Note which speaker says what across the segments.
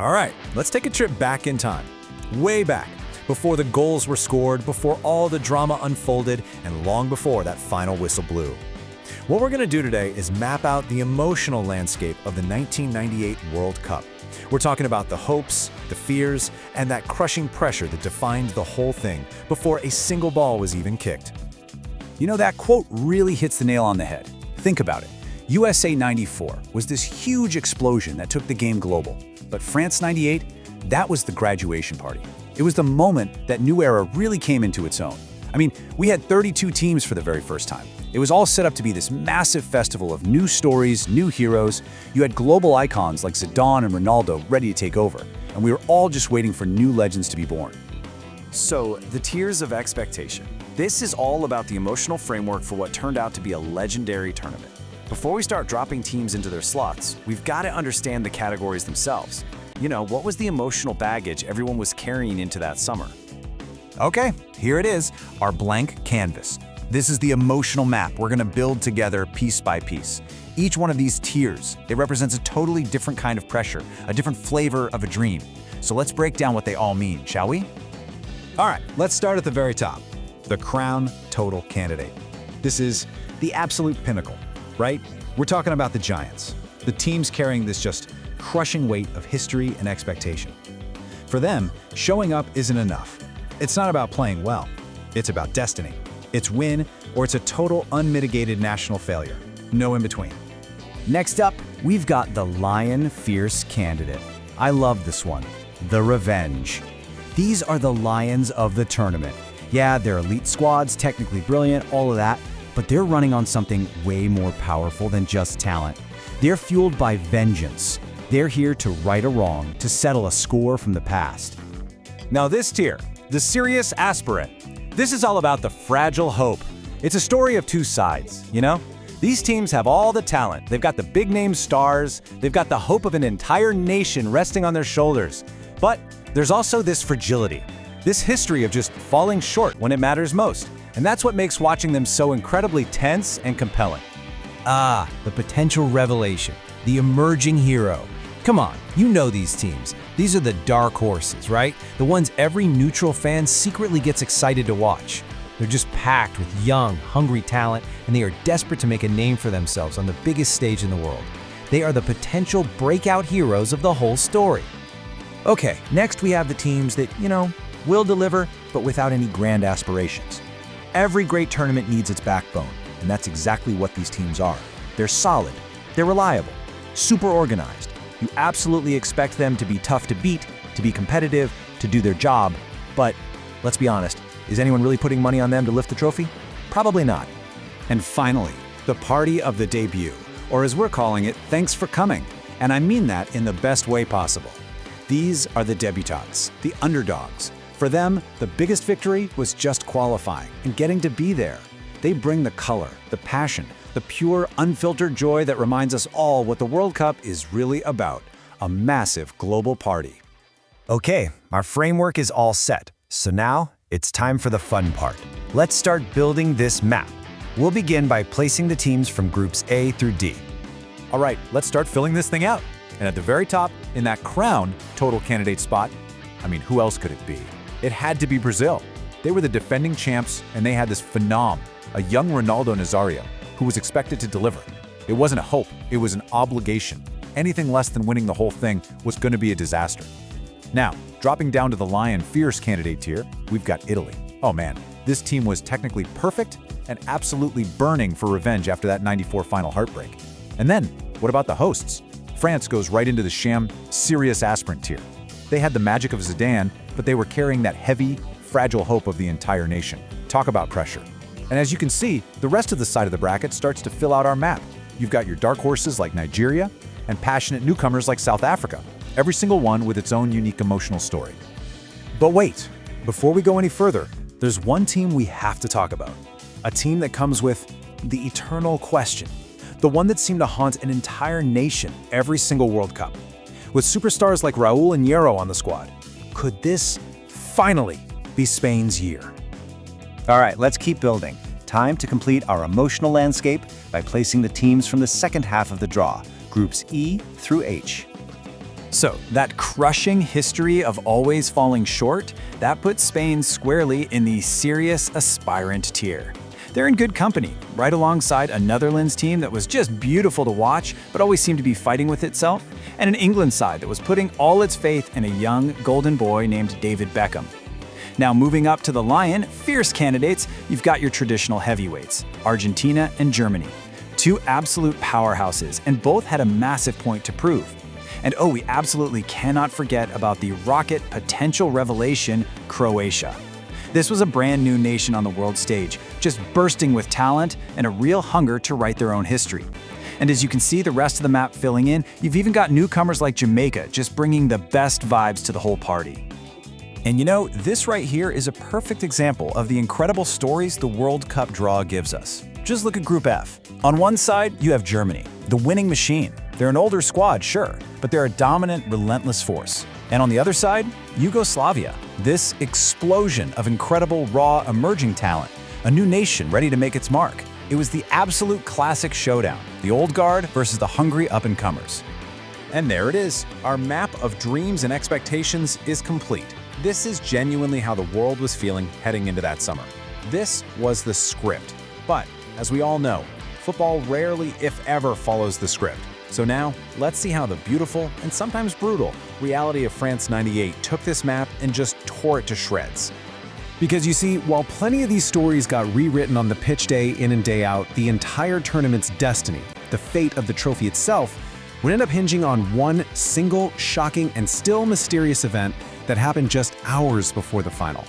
Speaker 1: All right, let's take a trip back in time. Way back, before the goals were scored, before all the drama unfolded, and long before that final whistle blew. What we're going to do today is map out the emotional landscape of the 1998 World Cup. We're talking about the hopes, the fears, and that crushing pressure that defined the whole thing before a single ball was even kicked.
Speaker 2: You know, that quote really hits the nail on the head. Think about it. USA 94 was this huge explosion that took the game global. But France 98, that was the graduation party. It was the moment that new era really came into its own. I mean, we had 32 teams for the very first time. It was all set up to be this massive festival of new stories, new heroes. You had global icons like Zidane and Ronaldo ready to take over, and we were all just waiting for new legends to be born.
Speaker 3: So, the tiers of expectation. This is all about the emotional framework for what turned out to be a legendary tournament. Before we start dropping teams into their slots, we've got to understand the categories themselves. You know, what was the emotional baggage everyone was carrying into that summer?
Speaker 1: Okay, here it is, our blank canvas. This is the emotional map we're going to build together piece by piece. Each one of these tiers, it represents a totally different kind of pressure, a different flavor of a dream. So let's break down what they all mean, shall we? All right, let's start at the very top. The crown total candidate. This is the absolute pinnacle, right? We're talking about the giants, the teams carrying this just crushing weight of history and expectation. For them, showing up isn't enough. It's not about playing well. It's about destiny. It's win or it's a total unmitigated national failure. No in between.
Speaker 3: Next up, we've got the Lion Fierce candidate. I love this one. The Revenge. These are the Lions of the tournament. Yeah, they're elite squads, technically brilliant, all of that, but they're running on something way more powerful than just talent. They're fueled by vengeance. They're here to right a wrong, to settle a score from the past.
Speaker 1: Now this tier, the serious aspirant. This is all about the fragile hope. It's a story of two sides, you know? These teams have all the talent. They've got the big-name stars. They've got the hope of an entire nation resting on their shoulders. But there's also this fragility, this history of just falling short when it matters most. And that's what makes watching them so incredibly tense and compelling.
Speaker 4: Ah, the potential revelation, the emerging hero. Come on, you know these teams. These are the dark horses, right? The ones every neutral fan secretly gets excited to watch. They're just packed with young, hungry talent, and they are desperate to make a name for themselves on the biggest stage in the world. They are the potential breakout heroes of the whole story. Okay, next we have the teams that, will deliver, but without any grand aspirations. Every great tournament needs its backbone, and that's exactly what these teams are. They're solid, they're reliable, super organized. You absolutely expect them to be tough to beat, to be competitive, to do their job, but let's be honest, is anyone really putting money on them to lift the trophy? Probably not.
Speaker 2: And finally, the party of the debut, or as we're calling it, thanks for coming. And I mean that in the best way possible. These are the debutants, the underdogs. For them, the biggest victory was just qualifying and getting to be there. They bring the color, the passion, the pure, unfiltered joy that reminds us all what the World Cup is really about, a massive global party.
Speaker 4: Okay, our framework is all set. So now, it's time for the fun part. Let's start building this map. We'll begin by placing the teams from groups A through D.
Speaker 1: All right, let's start filling this thing out. And at the very top, in that crown total candidate spot, who else could it be? It had to be Brazil. They were the defending champs, and they had this phenom, a young Ronaldo Nazario, who was expected to deliver. It wasn't a hope, it was an obligation. Anything less than winning the whole thing was going to be a disaster. Now, dropping down to the Lion Fierce candidate tier, we've got Italy. Oh man, this team was technically perfect and absolutely burning for revenge after that '94 final heartbreak. And then, what about the hosts? France goes right into the sham, serious aspirant tier. They had the magic of Zidane, but they were carrying that heavy, fragile hope of the entire nation. Talk about pressure. And as you can see, the rest of the side of the bracket starts to fill out our map. You've got your dark horses like Nigeria and passionate newcomers like South Africa, every single one with its own unique emotional story. But wait, before we go any further, there's one team we have to talk about. A team that comes with the eternal question. The one that seemed to haunt an entire nation every single World Cup. With superstars like Raul and Hierro on the squad, could this finally be Spain's year?
Speaker 4: All right, let's keep building. Time to complete our emotional landscape by placing the teams from the second half of the draw, groups E through H.
Speaker 2: So, that crushing history of always falling short, that puts Spain squarely in the serious aspirant tier. They're in good company, right alongside a Netherlands team that was just beautiful to watch, but always seemed to be fighting with itself, and an England side that was putting all its faith in a young golden boy named David Beckham. Now moving up to the Lion, fierce candidates, you've got your traditional heavyweights, Argentina and Germany. Two absolute powerhouses, and both had a massive point to prove. And oh, we absolutely cannot forget about the rocket potential revelation, Croatia. This was a brand new nation on the world stage, just bursting with talent and a real hunger to write their own history. And as you can see the rest of the map filling in, you've even got newcomers like Jamaica just bringing the best vibes to the whole party. And you know, this right here is a perfect example of the incredible stories the World Cup draw gives us. Just look at Group F. On one side, you have Germany, the winning machine. They're an older squad, sure, but they're a dominant, relentless force. And on the other side, Yugoslavia, this explosion of incredible, raw, emerging talent, a new nation ready to make its mark. It was the absolute classic showdown, the old guard versus the hungry up-and-comers.
Speaker 1: And there it is. Our map of dreams and expectations is complete. This is genuinely how the world was feeling heading into that summer. This was the script. But, as we all know, football rarely, if ever, follows the script. So now, let's see how the beautiful, and sometimes brutal, reality of France '98 took this map and just tore it to shreds.
Speaker 4: Because you see, while plenty of these stories got rewritten on the pitch day in and day out, the entire tournament's destiny, the fate of the trophy itself, would end up hinging on one single, shocking, and still mysterious event that happened just hours before the final.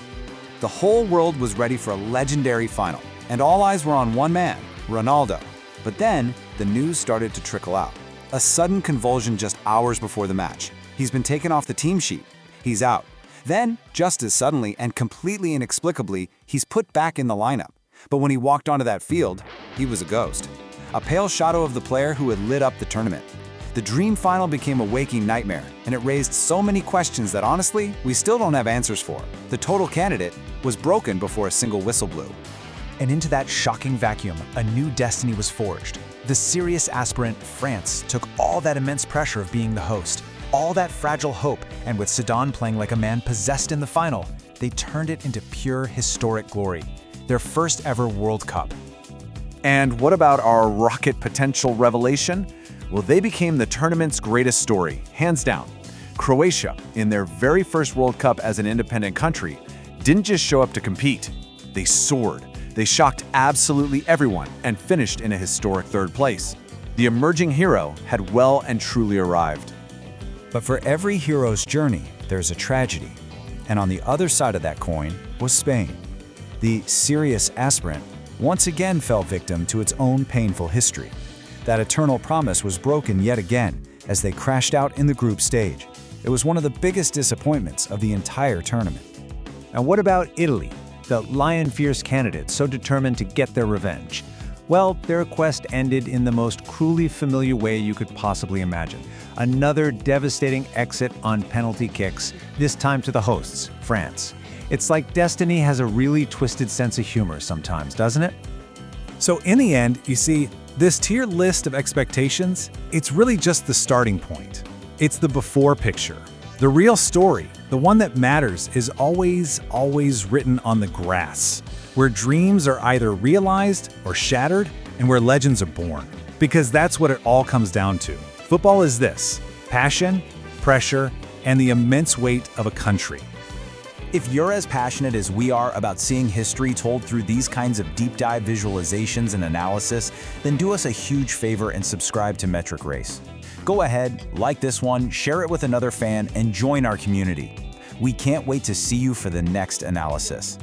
Speaker 2: The whole world was ready for a legendary final, and all eyes were on one man, Ronaldo. But then, the news started to trickle out. A sudden convulsion just hours before the match. He's been taken off the team sheet. He's out. Then, just as suddenly and completely inexplicably, he's put back in the lineup. But when he walked onto that field, he was a ghost. A pale shadow of the player who had lit up the tournament. The dream final became a waking nightmare, and it raised so many questions that honestly, we still don't have answers for. The total candidate was broken before a single whistle blew.
Speaker 1: And into that shocking vacuum, a new destiny was forged. The serious aspirant, France, took all that immense pressure of being the host, all that fragile hope, and with Zidane playing like a man possessed in the final, they turned it into pure historic glory. Their first ever World Cup.
Speaker 2: And what about our rocket potential revelation? Well, they became the tournament's greatest story, hands down. Croatia, in their very first World Cup as an independent country, didn't just show up to compete. They soared. They shocked absolutely everyone and finished in a historic third place. The emerging hero had well and truly arrived.
Speaker 3: But for every hero's journey, there's a tragedy. And on the other side of that coin was Spain. The serious aspirant once again fell victim to its own painful history. That eternal promise was broken yet again as they crashed out in the group stage. It was one of the biggest disappointments of the entire tournament.
Speaker 1: And what about Italy, the lion fierce candidate so determined to get their revenge? Well, their quest ended in the most cruelly familiar way you could possibly imagine. Another devastating exit on penalty kicks, this time to the hosts, France. It's like destiny has a really twisted sense of humor sometimes, doesn't it?
Speaker 4: So in the end, you see, this tier list of expectations, it's really just the starting point. It's the before picture. The real story, the one that matters, is always written on the grass, where dreams are either realized or shattered, and where legends are born. Because that's what it all comes down to. Football is this: passion, pressure, and the immense weight of a country.
Speaker 2: If you're as passionate as we are about seeing history told through these kinds of deep dive visualizations and analysis, then do us a huge favor and subscribe to Metric Race. Go ahead, like this one, share it with another fan, and join our community. We can't wait to see you for the next analysis.